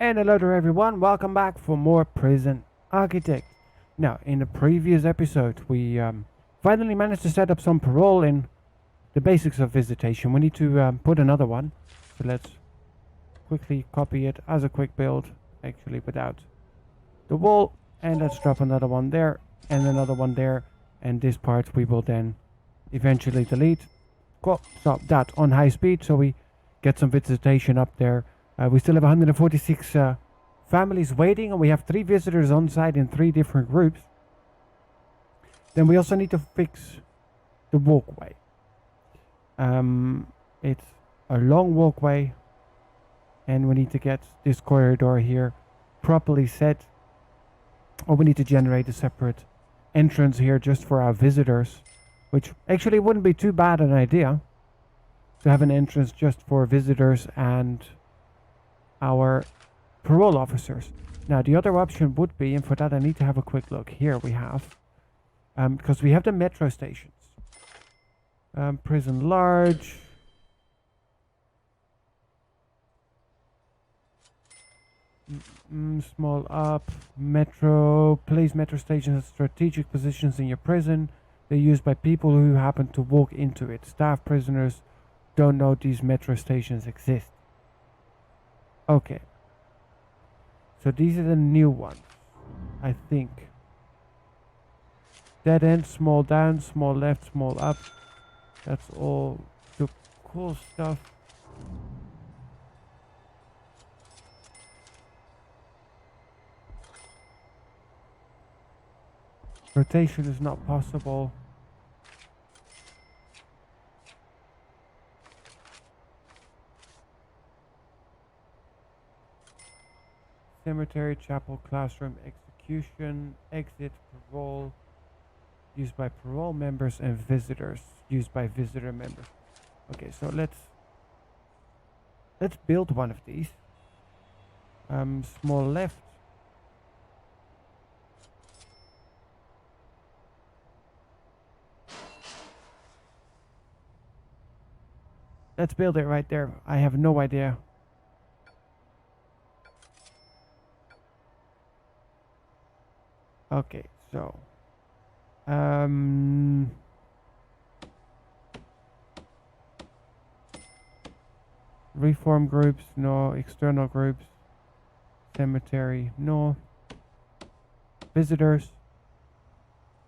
And hello there everyone, welcome back for more Prison Architect. Now, in the previous episode, we finally managed to set up some parole in the basics of visitation. We need to put another one, so let's quickly copy it as a quick build, actually without the wall, and let's drop another one there, and another one there, and this part we will then eventually delete. Cool, so that on high speed, so we get some visitation up there. We still have 146 families waiting, and we have 3 visitors on site in 3 different groups. Then we also need to fix the walkway. It's a long walkway, and we need to get this corridor here properly set. Or we need to generate a separate entrance here just for our visitors, which actually wouldn't be too bad an idea, to have an entrance just for visitors and our parole officers. Now the other option would be, and for that I need to have a quick look. Here we have, because we have the metro stations. Prison large. Small up. Metro. Place metro stations at strategic positions in your prison. They're used by people who happen to walk into it. Staff prisoners don't know these metro stations exist. Okay. So these are the new ones, I think. Dead end, small down, small left, small up. That's all the cool stuff. Rotation is not possible. Cemetery, chapel, classroom, execution, exit, parole, used by parole members, and visitors, used by visitor members. Okay, so let's build one of these. Small left. Let's build it right there. I have no idea. Okay, so reform groups, no. External groups, cemetery, no. Visitors,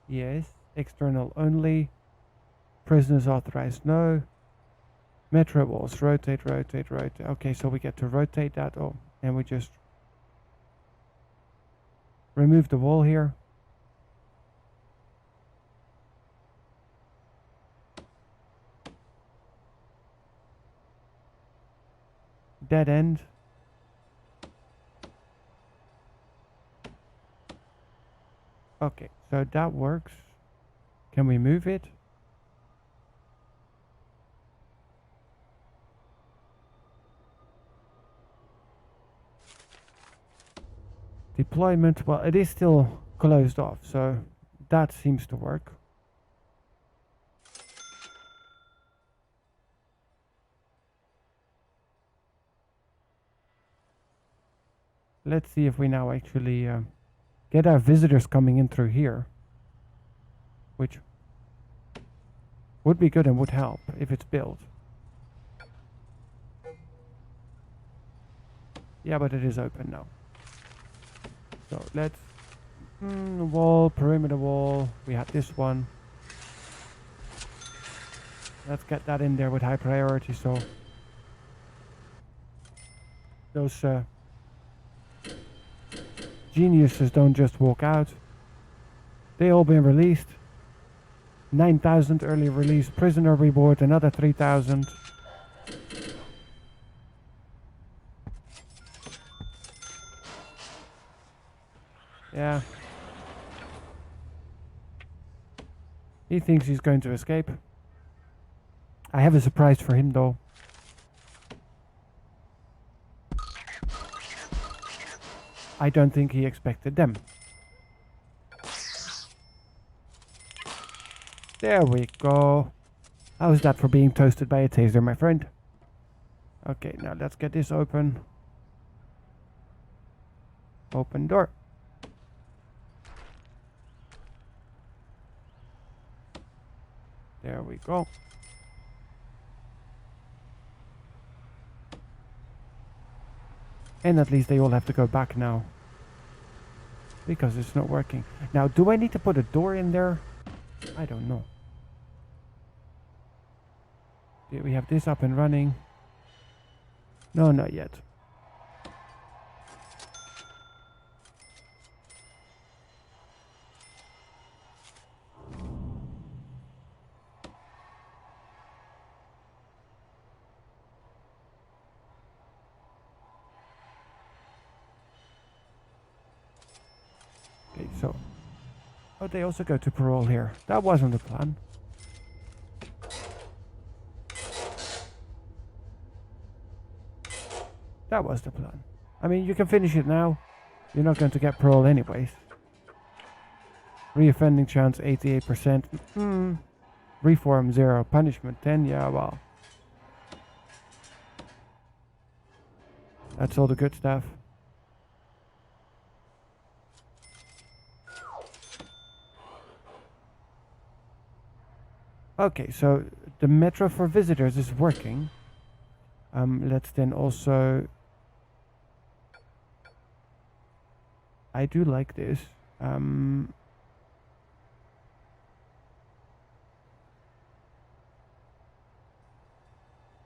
yes. External only. Prisoners authorized, no. Metro walls, rotate, rotate, rotate. Okay, so we get to rotate that. Oh, and we just remove the wall here. Dead end. Okay, so that works. Can we move it? Deployment, well, it is still closed off, so that seems to work. Let's see if we now actually get our visitors coming in through here, which would be good and would help if it's built. Yeah, but it is open now. So let's wall, perimeter wall. We had this one. Let's get that in there with high priority, so those geniuses don't just walk out. They all been released. 9,000 early release. Prisoner reward another 3,000. Yeah. He thinks he's going to escape. I have a surprise for him though. I don't think he expected them. There we go. How's that for being toasted by a taser, my friend? Okay, now let's get this open. Open door. There we go. And at least they all have to go back now. Because it's not working. Now, do I need to put a door in there? I don't know. Did we have this up and running? No, not yet. Okay, so... Oh, they also go to parole here. That wasn't the plan. That was the plan. I mean, you can finish it now. You're not going to get parole anyways. Reoffending chance 88%. Reform 0. Punishment 10. Yeah, well. That's all the good stuff. Okay, so the metro for visitors is working. Let's then also... I do like this.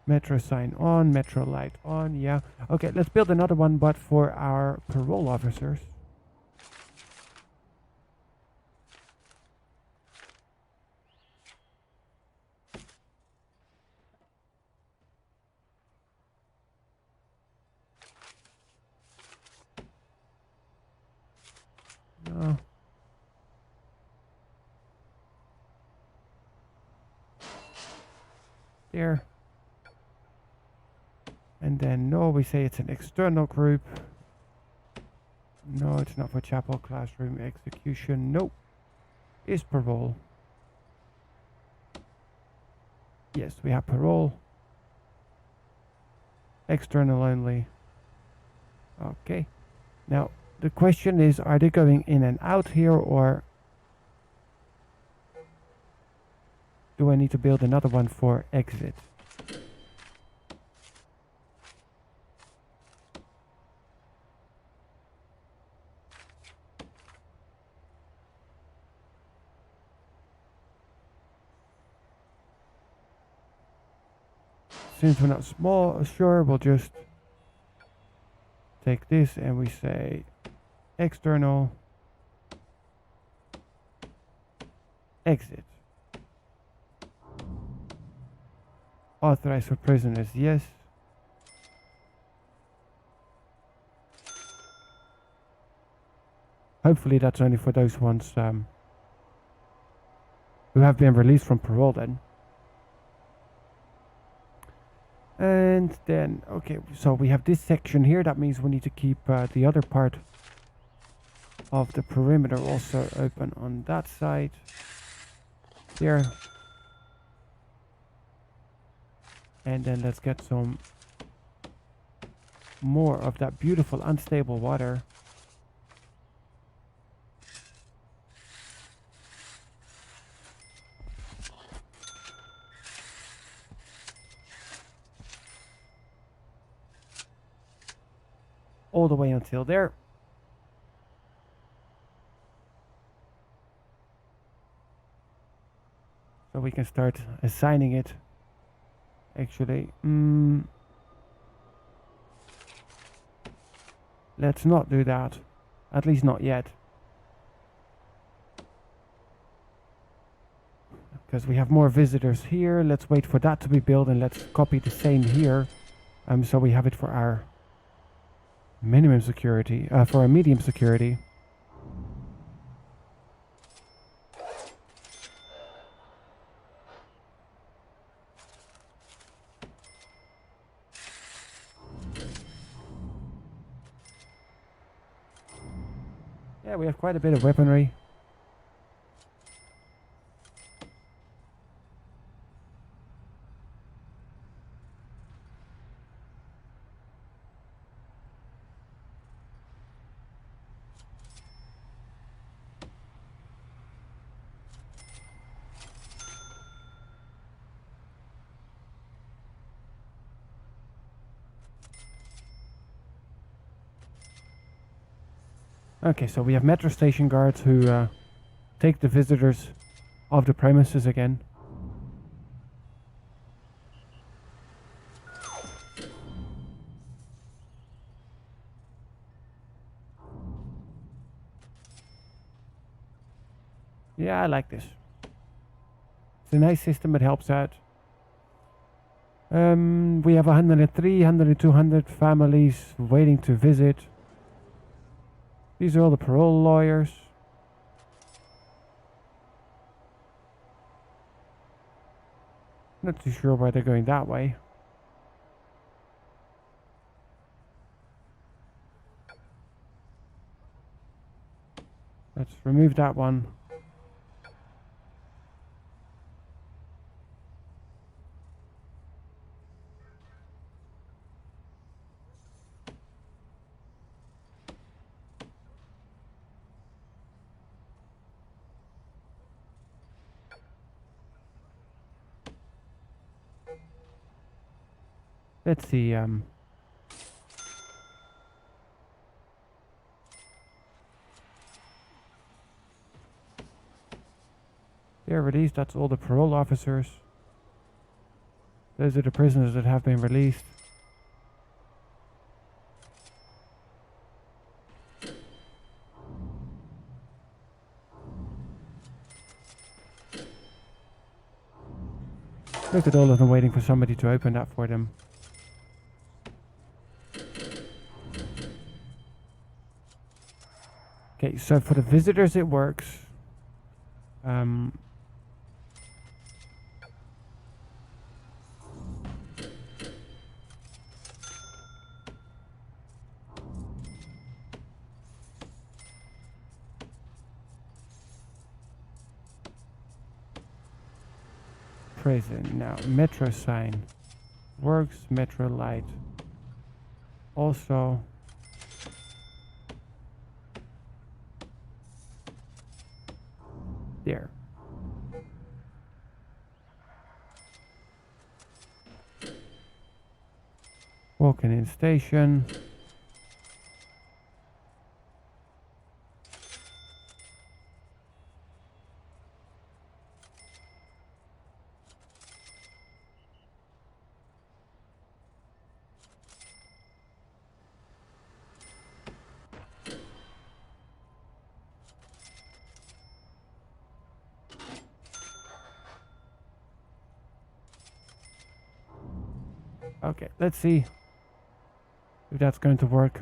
Metro sign on, metro light on, yeah. Okay, let's build another one, but for our parole officers. No. There. And then no, we say it's an external group. No, it's not for chapel, classroom, execution. Nope. Is parole. Yes, we have parole. External only. Okay. Now, the question is, are they going in and out here, or do I need to build another one for exit? Since we're not sure, we'll just take this and we say external exit. Authorized for prisoners, yes. Hopefully that's only for those ones who have been released from parole then. And then, okay, so we have this section here. That means we need to keep the other part of the perimeter also open on that side. There. And then let's get some more of that beautiful unstable water. All the way until there. So we can start assigning it. Actually, let's not do that. At least not yet. Because we have more visitors here. Let's wait for that to be built and let's copy the same here. So we have it for our minimum security, for our medium security. Yeah, we have quite a bit of weaponry. Okay, so we have metro station guards who take the visitors off the premises again. Yeah, I like this. It's a nice system, it helps out. We have 103, 100, 200 families waiting to visit. These are all the parole lawyers. Not too sure why they're going that way. Let's remove that one. Let's see, they're released, that's all the parole officers. Those are the prisoners that have been released. Look at all of them waiting for somebody to open that for them. Okay, so for the visitors it works. Prison. Now, metro sign works, metro light also. There. Walking in station. Okay, let's see if that's going to work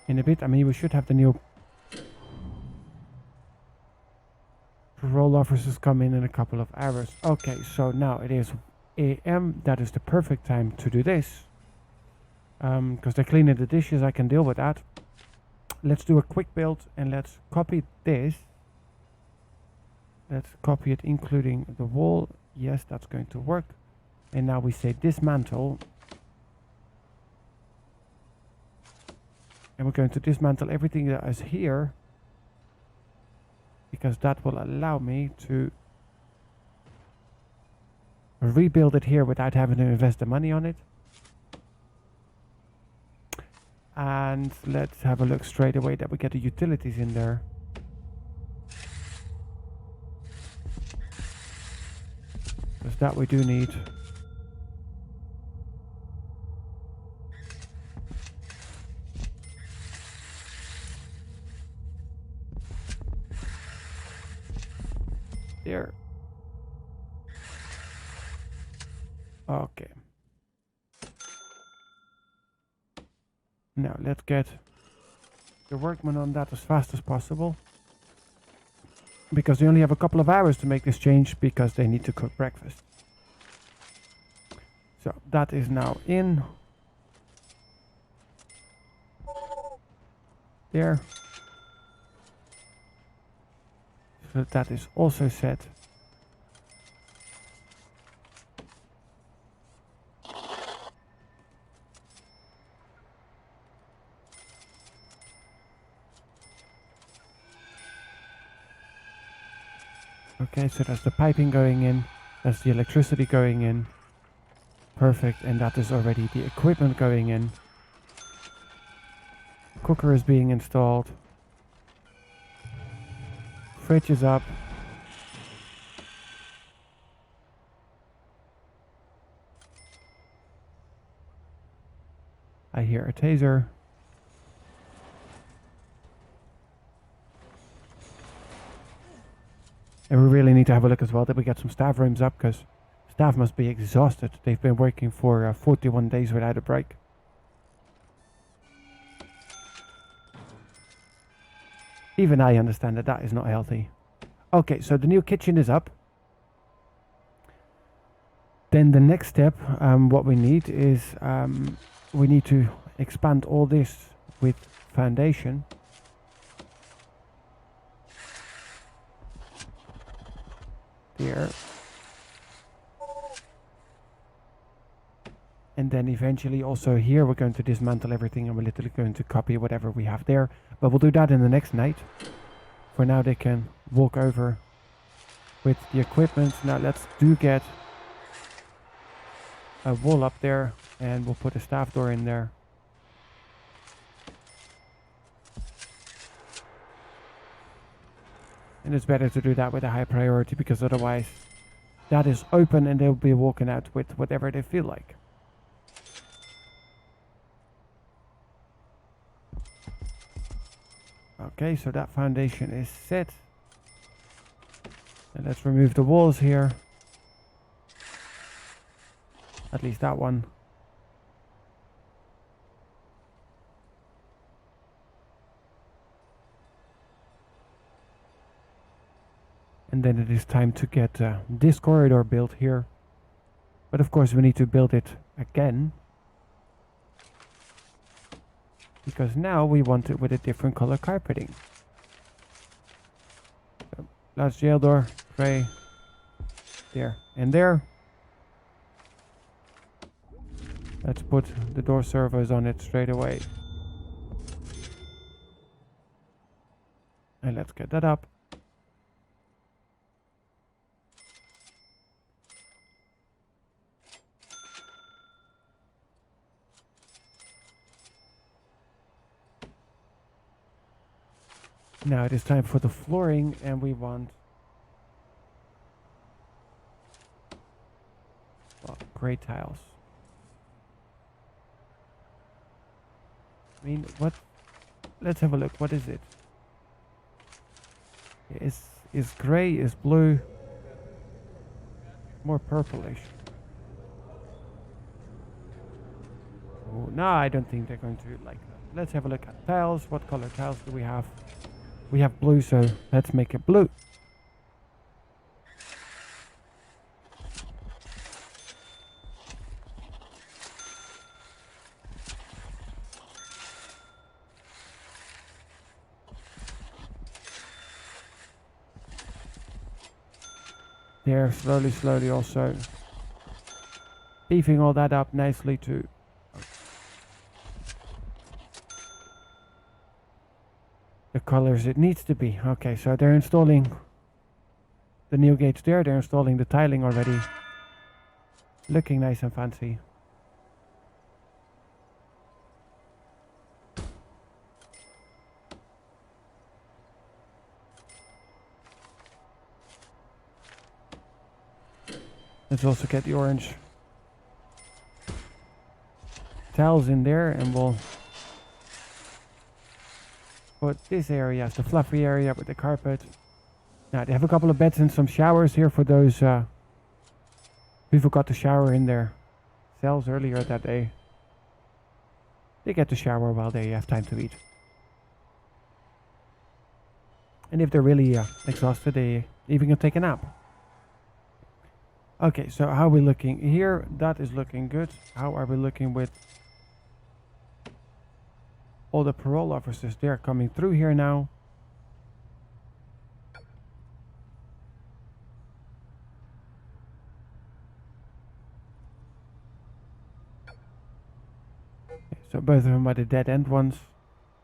in a bit. I mean, we should have the new parole officers come in a couple of hours. Okay, so now it is AM. That is the perfect time to do this. Because they're cleaning the dishes, I can deal with that. Let's do a quick build and let's copy this. Let's copy it including the wall. Yes, that's going to work. And now we say dismantle. And we're going to dismantle everything that is here, because that will allow me to rebuild it here without having to invest the money on it. And let's have a look straight away that we get the utilities in there. Because that we do need. There. Okay. Now let's get the workmen on that as fast as possible, because they only have a couple of hours to make this change because they need to cook breakfast. So that is now in. There. So that is also set. Okay, so that's the piping going in, that's the electricity going in. Perfect, and that is already the equipment going in. Cooker is being installed. Fridge is up. I hear a taser. And we really need to have a look as well that we get some staff rooms up, because staff must be exhausted. They've been working for 41 days without a break. Even I understand that that is not healthy. Okay, so the new kitchen is up. Then the next step, what we need is we need to expand all this with foundation. There. And then eventually also here we're going to dismantle everything and we're literally going to copy whatever we have there. But we'll do that in the next night. For now they can walk over with the equipment. Now let's get a wall up there and we'll put a staff door in there. And it's better to do that with a high priority, because otherwise that is open and they'll be walking out with whatever they feel like. Okay, so that foundation is set. And let's remove the walls here. At least that one. And then it is time to get this corridor built here. But of course we need to build it again, because now we want it with a different color carpeting. So, last jail door, gray, there and there. Let's put the door servos on it straight away. And let's get that up. Now it is time for the flooring, and we want gray tiles. I mean, what? Let's have a look. What is it? Is gray, is blue, more purplish. Oh, no, I don't think they're going to like that. Let's have a look at tiles. What color tiles do we have? We have blue, so let's make it blue. There, slowly also beefing all that up nicely too. The colors it needs to be. Okay, so they're installing the new gates there. They're installing the tiling already. Looking nice and fancy. Let's also get the orange tiles in there, and we'll put this area as the fluffy area with the carpet. Now they have a couple of beds and some showers here for those who forgot to shower in their cells earlier that day. They get to shower while they have time to eat. And if they're really exhausted, they even can take a nap. Okay, so how are we looking here? That is looking good. How are we looking with all the parole officers? They're coming through here now. Okay, so both of them are the dead end ones.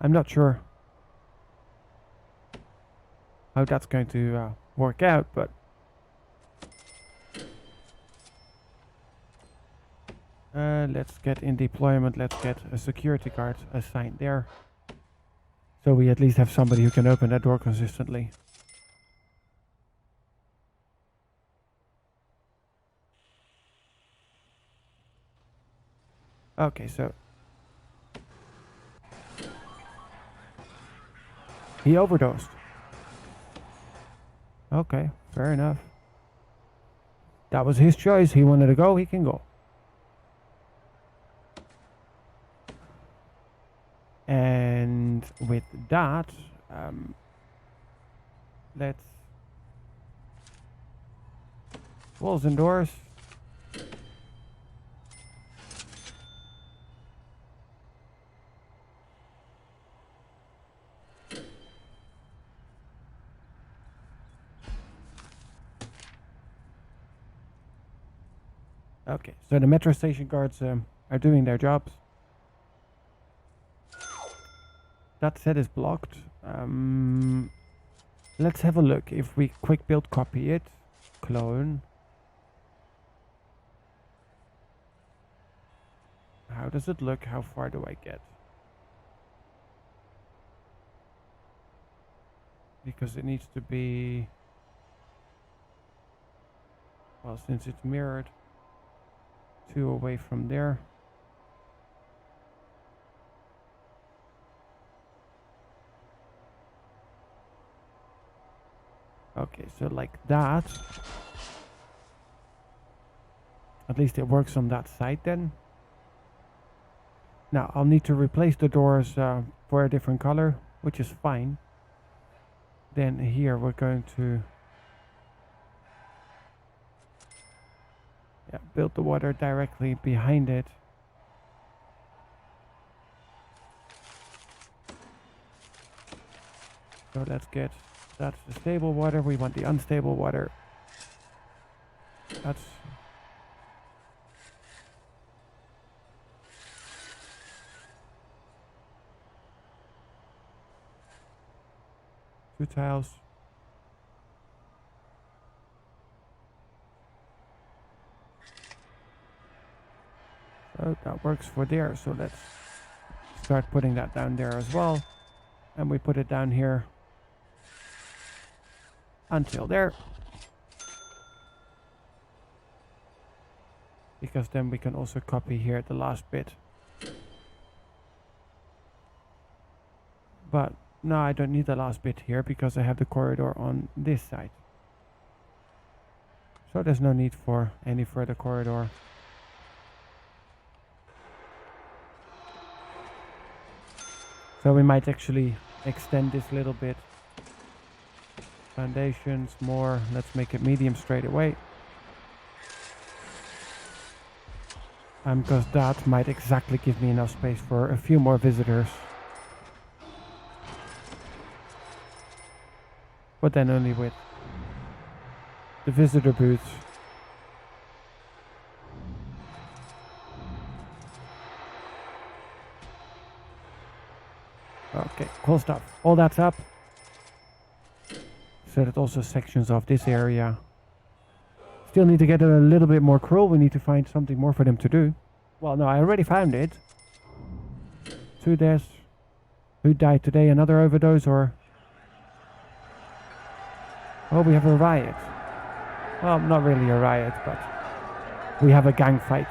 I'm not sure how that's going to work out, but let's get in deployment. Let's get a security guard assigned there. So we at least have somebody who can open that door consistently. Okay, so he overdosed. Okay, fair enough. That was his choice. He wanted to go, he can go. And with that, let's walls and doors. Okay, so the metro station guards are doing their jobs. That set is blocked. Let's have a look. If we quick build copy it, clone. How does it look? How far do I get? Because it needs to be, well, since it's mirrored, 2 away from there. Okay, so like that. At least it works on that side then. Now I'll need to replace the doors for a different color, which is fine. Then here we're going to build the water directly behind it. So let's get, that's the stable water. We want the unstable water. That's two tiles. So that works for there. So let's start putting that down there as well. And we put it down here until there. Because then we can also copy here the last bit. But no, I don't need the last bit here because I have the corridor on this side. So there's no need for any further corridor. So we might actually extend this a little bit. Foundations, more. Let's make it medium straight away. Because that might exactly give me enough space for a few more visitors. But then only with the visitor booths. Okay, cool stuff. All that's up. So that also sections of this area. Still need to get a little bit more cruel. We need to find something more for them to do. Well, no, I already found it. 2 deaths. Who died today? Another overdose or... Oh, we have a riot. Well, not really a riot, but we have a gang fight.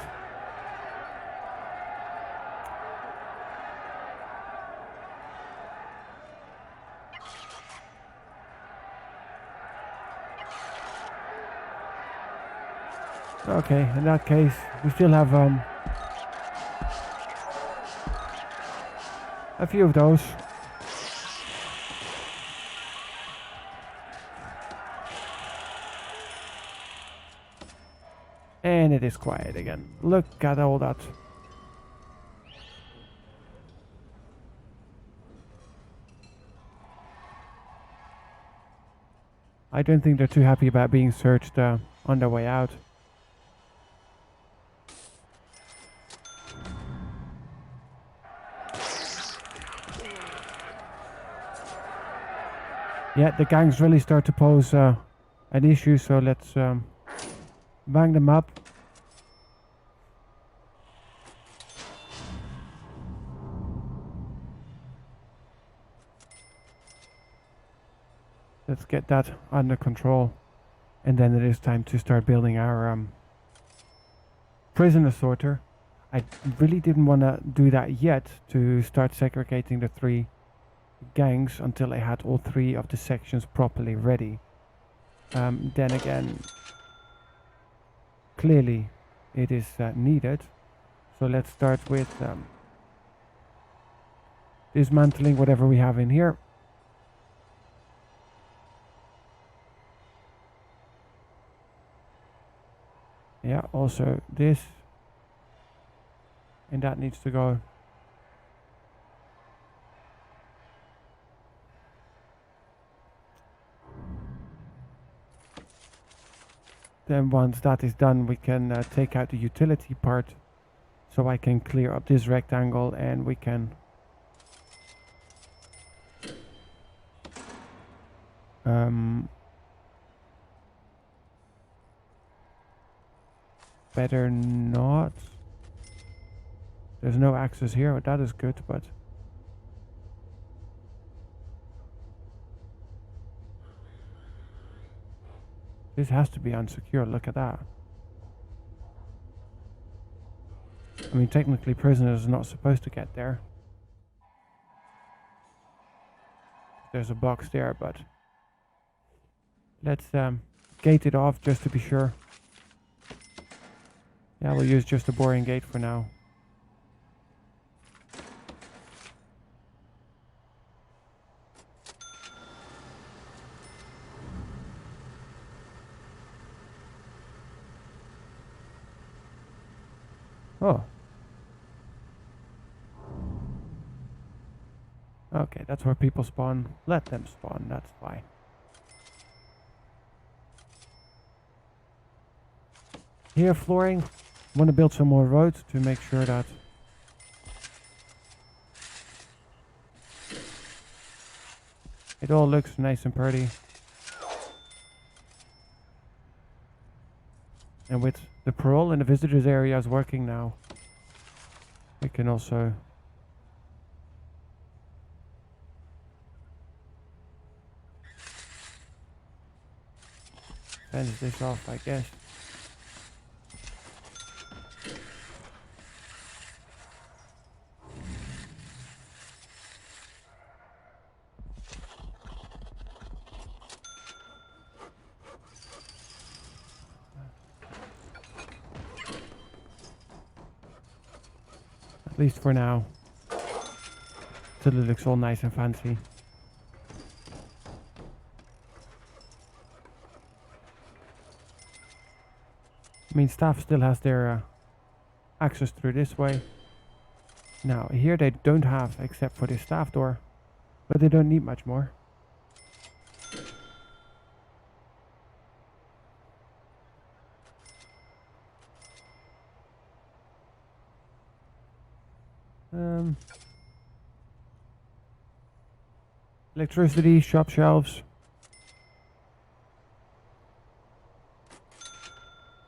Okay, in that case, we still have a few of those. And it is quiet again. Look at all that. I don't think they're too happy about being searched on their way out. Yeah, the gangs really start to pose an issue, so let's bang them up. Let's get that under control. And then it is time to start building our prisoner sorter. I really didn't want to do that yet, to start segregating the 3 gangs until I had all 3 of the sections properly ready. Then again, clearly it is needed. So let's start with dismantling whatever we have in here. Yeah, also this. And that needs to go. Then once that is done, we can take out the utility part. So I can clear up this rectangle and we can better not. There's no access here, that is good, but this has to be unsecure, look at that. I mean, technically prisoners are not supposed to get there. There's a box there, but let's gate it off just to be sure. Yeah, we'll use just a boring gate for now. Oh. Okay, that's where people spawn. Let them spawn, that's fine. Here, flooring. Want to build some more roads to make sure that it all looks nice and pretty. And with the parole and the visitors areas working now, we can also fence this off, I guess. At least for now. Till it looks all nice and fancy. I mean, staff still has their access through this way. Now, here they don't have, except for this staff door. But they don't need much more. Electricity, shop shelves.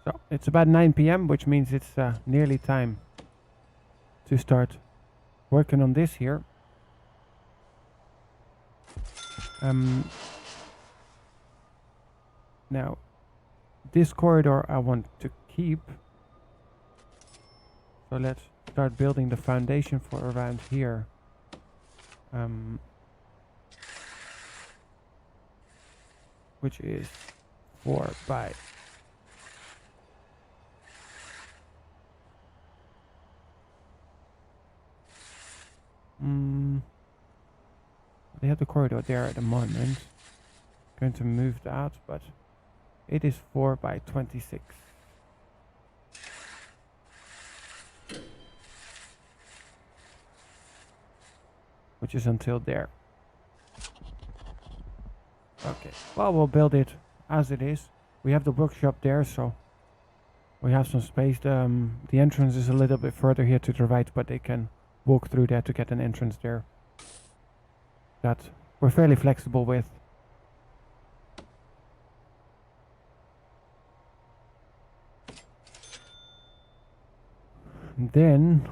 So, it's about 9 PM, which means it's nearly time to start working on this here. Now, this corridor I want to keep. So let's start building the foundation for around here. Which is 4 by they have the corridor there at the moment. Going to move that, but it is 4 by 26. Which is until there. Okay, well, we'll build it as it is. We have the workshop there, so we have some space. The entrance is a little bit further here to the right, but they can walk through there to get an entrance there. That we're fairly flexible with. And then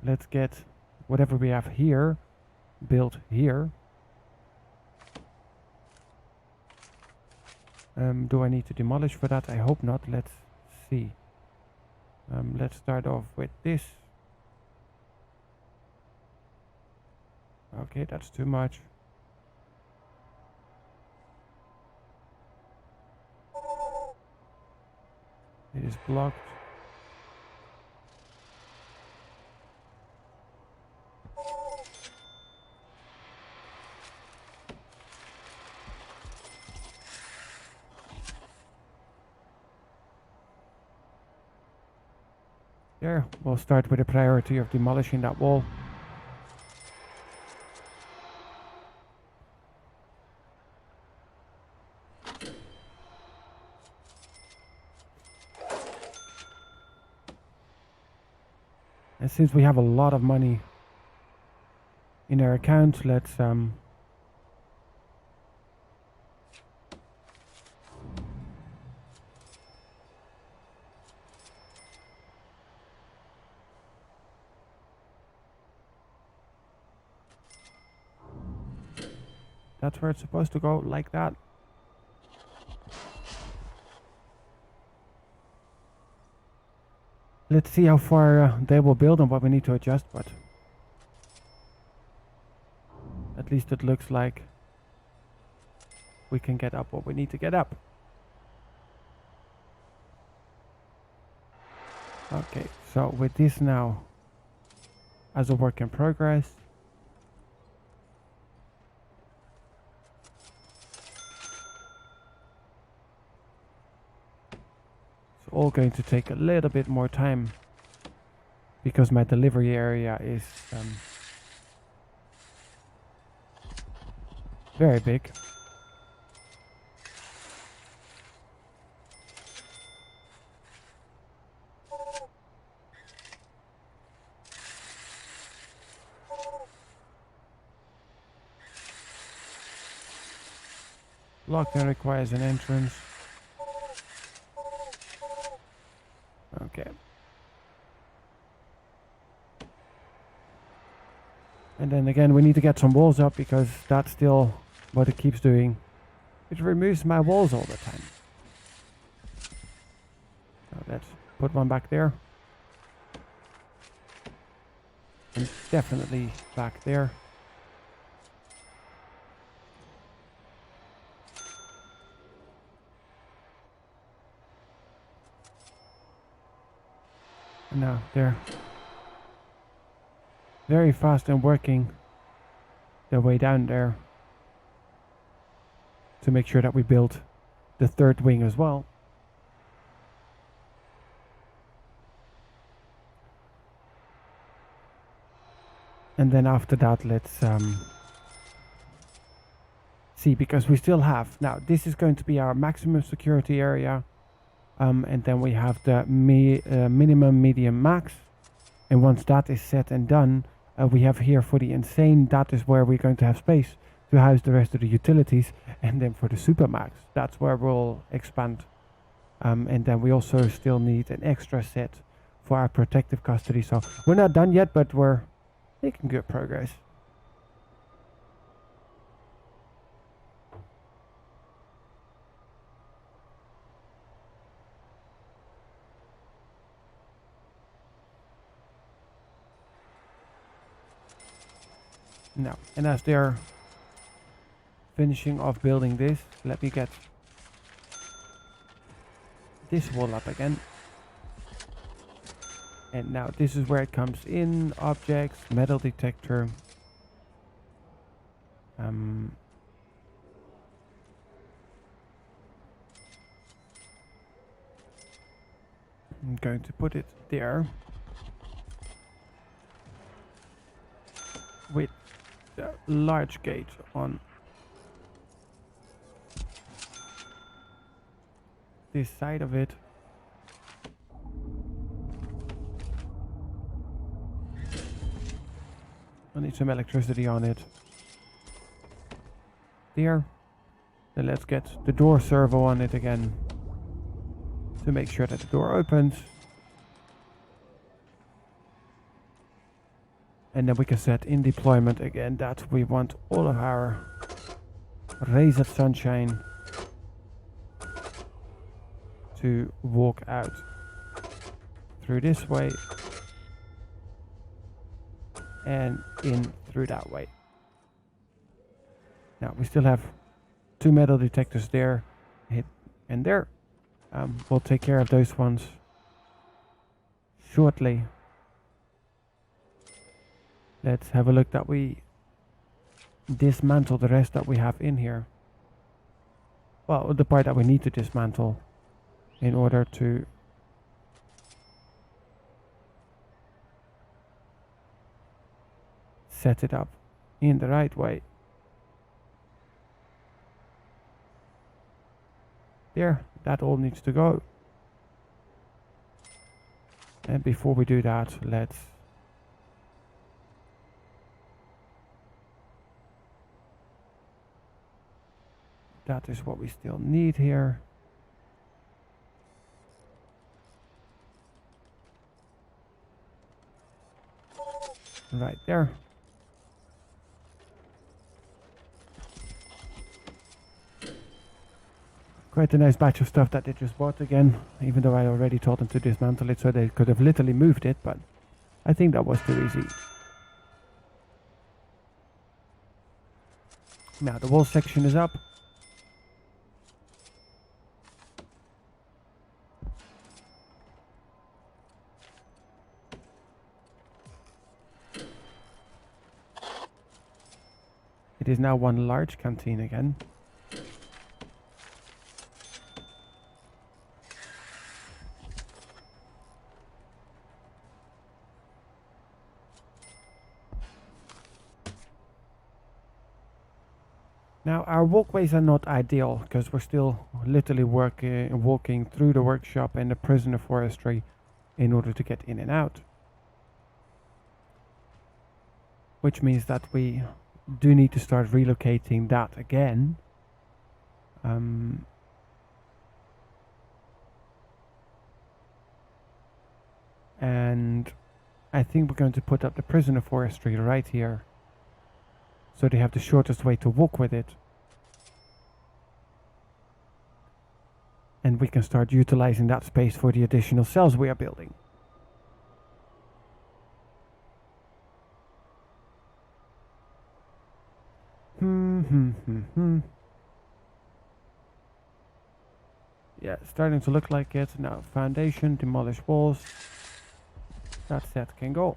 let's get whatever we have here built here. Do I need to demolish for that? I hope not. Let's see. Let's start off with this. Okay, that's too much. It is blocked. There, we'll start with the priority of demolishing that wall. And since we have a lot of money in our account, let's that's where it's supposed to go, like that. Let's see how far they will build and what we need to adjust, but at least it looks like we can get up what we need to get up. Okay, so with this now as a work in progress, all going to take a little bit more time because my delivery area is very big. Lockdown requires an entrance. Okay. And then again, we need to get some walls up because that's still what it keeps doing. It removes my walls all the time. So let's put one back there. And definitely back there. And now they're very fast and working their way down there to make sure that we build the third wing as well. And then after that, let's see, because we still have, now this is going to be our maximum security area. And then we have the minimum, medium, max. And once that is set and done, we have here for the insane, that is where we're going to have space to house the rest of the utilities. And then for the Supermax, that's where we'll expand. And then we also still need an extra set for our protective custody. So we're not done yet, but we're making good progress. Now, and as they're finishing off building this, let me get this wall up again. And now this is where it comes in: objects, metal detector. I'm going to put it there with the large gate on this side of it. I need some electricity on it. There. Then let's get the door servo on it again to make sure that the door opens. And then we can set in deployment again that we want all of our rays of sunshine to walk out through this way and in through that way. Now we still have 2 metal detectors there and there. We'll take care of those ones shortly. Let's have a look that we dismantle the rest that we have in here. Well, the part that we need to dismantle in order to set it up in the right way. There, that all needs to go. And before we do that, that is what we still need here. Right there. Quite a nice batch of stuff that they just bought again, even though I already told them to dismantle it, so they could have literally moved it, but I think that was too easy. Now the wall section is up. It is now one large canteen again. Now our walkways are not ideal because we're still literally walking through the workshop and the prisoner forestry in order to get in and out. Which means that we do need to start relocating that again. And I think we're going to put up the prisoner forestry right here, so they have the shortest way to walk with it. And we can start utilizing that space for the additional cells we are building. Yeah, starting to look like it. Now, foundation, demolish walls. That set can go.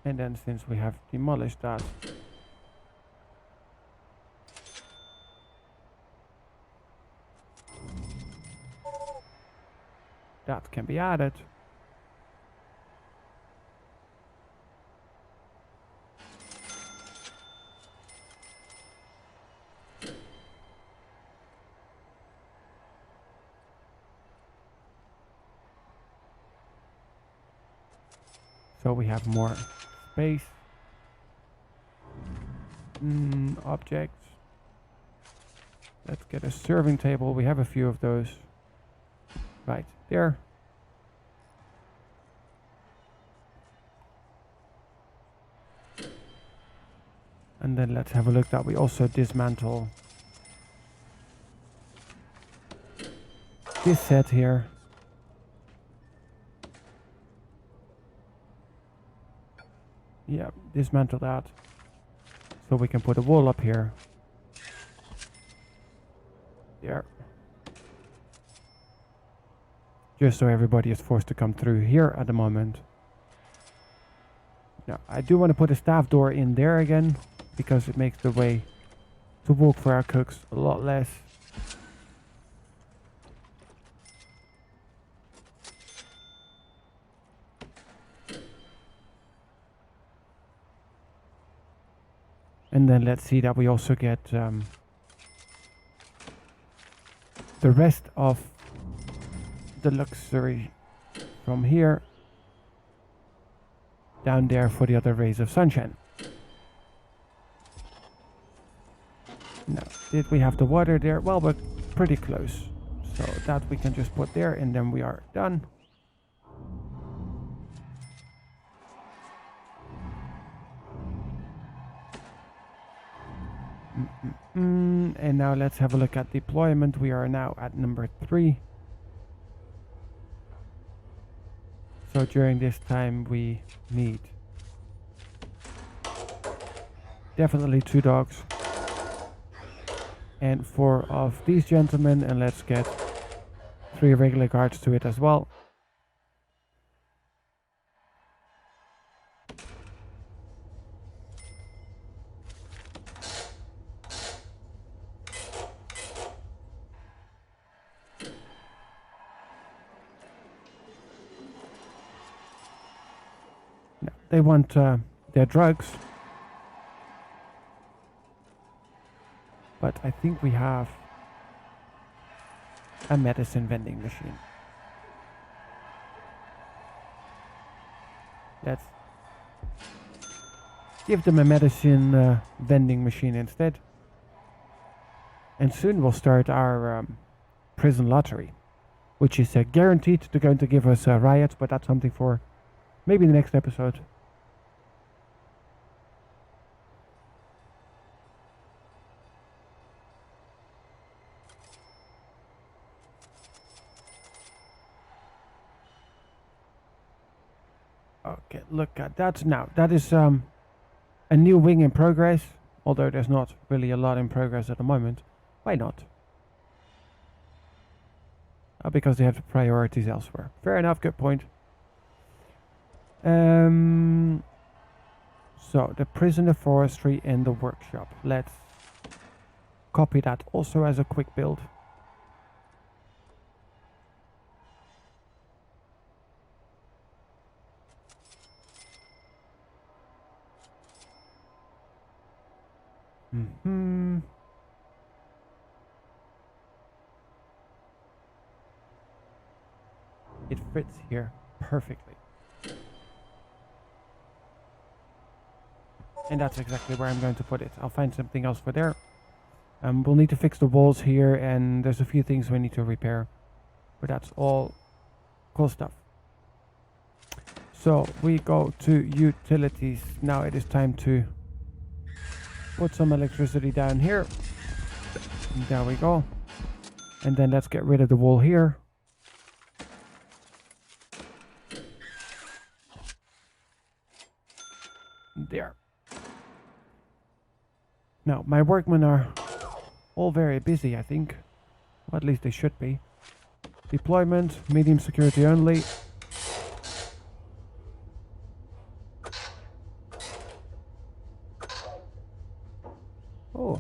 And then since we have demolished that, that can be added. So we have more space. Objects. Let's get a serving table. We have a few of those. Right there. And then let's have a look that we also dismantle this set here. Yeah, dismantle that. So we can put a wall up here. There. Just so everybody is forced to come through here at the moment. Now, I do want to put a staff door in there again, because it makes the way to walk for our cooks a lot less. And then let's see that we also get the rest of the luxury from here down there for the other rays of sunshine. Now, did we have the water there? Well, we're pretty close. So that we can just put there and then we are done. And now let's have a look at deployment. We are now at number 3. So during this time we need definitely 2 dogs and 4 of these gentlemen, and let's get 3 regular guards to it as well. No, they want their drugs, but I think we have a medicine vending machine. Let's give them a medicine vending machine instead. And soon we'll start our prison lottery, which is guaranteed to going to give us riots, but that's something for maybe the next episode. Okay, look at that now. That is a new wing in progress, although there's not really a lot in progress at the moment. Why not? Because they have the priorities elsewhere. Fair enough, good point. So, the prisoner forestry and the workshop. Let's copy that also as a quick build. It fits here perfectly. And that's exactly where I'm going to put it. I'll find something else for there. We'll need to fix the walls here, and there's a few things we need to repair. But that's all cool stuff. So we go to utilities. Now it is time to put some electricity down here. And there we go. And then let's get rid of the wall here. There. Now, my workmen are all very busy, I think. Well, at least they should be. Deployment, medium security only. Oh.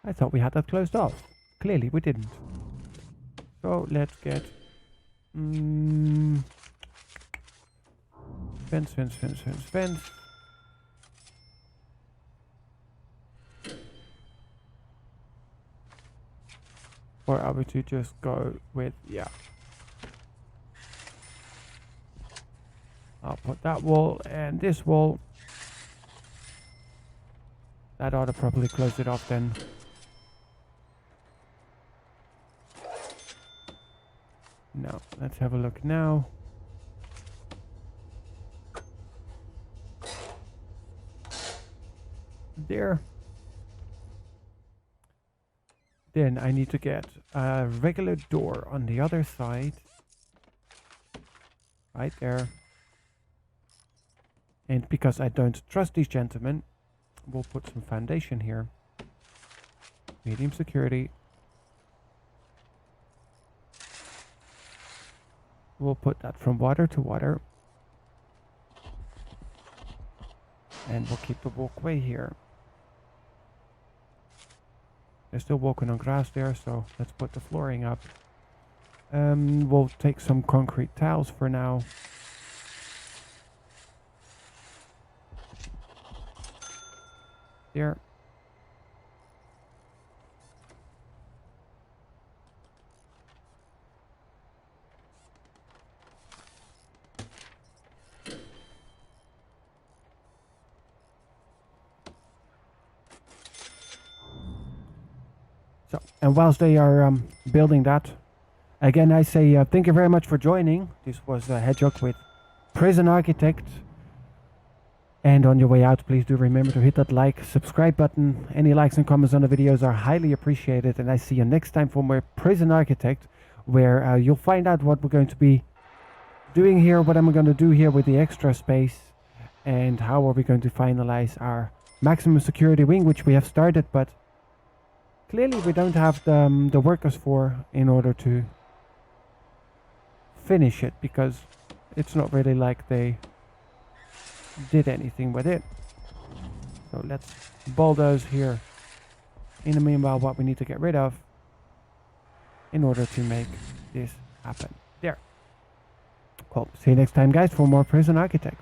I thought we had that closed off. Clearly we didn't. So let's get fence. Or are we to just go with, yeah. I'll put that wall and this wall. That ought to probably close it off then. No, let's have a look now. There. Then I need to get a regular door on the other side. Right there. And because I don't trust these gentlemen, we'll put some foundation here. Medium security. We'll put that from water to water. And we'll keep the walkway here. They're still walking on grass there, so let's put the flooring up. We'll take some concrete tiles for now. There. So, and whilst they are building that, again I say thank you very much for joining. This was Hedgehog with Prison Architect. And on your way out, please do remember to hit that like, subscribe button. Any likes and comments on the videos are highly appreciated. And I see you next time for more Prison Architect, where you'll find out what we're going to be doing here, what I'm going to do here with the extra space, and how are we going to finalize our maximum security wing, which we have started, but clearly we don't have the workers for in order to finish it, because it's not really like they did anything with it. So let's bulldoze here. In the meanwhile, what we need to get rid of in order to make this happen. There. Cool. See you next time, guys, for more Prison Architect.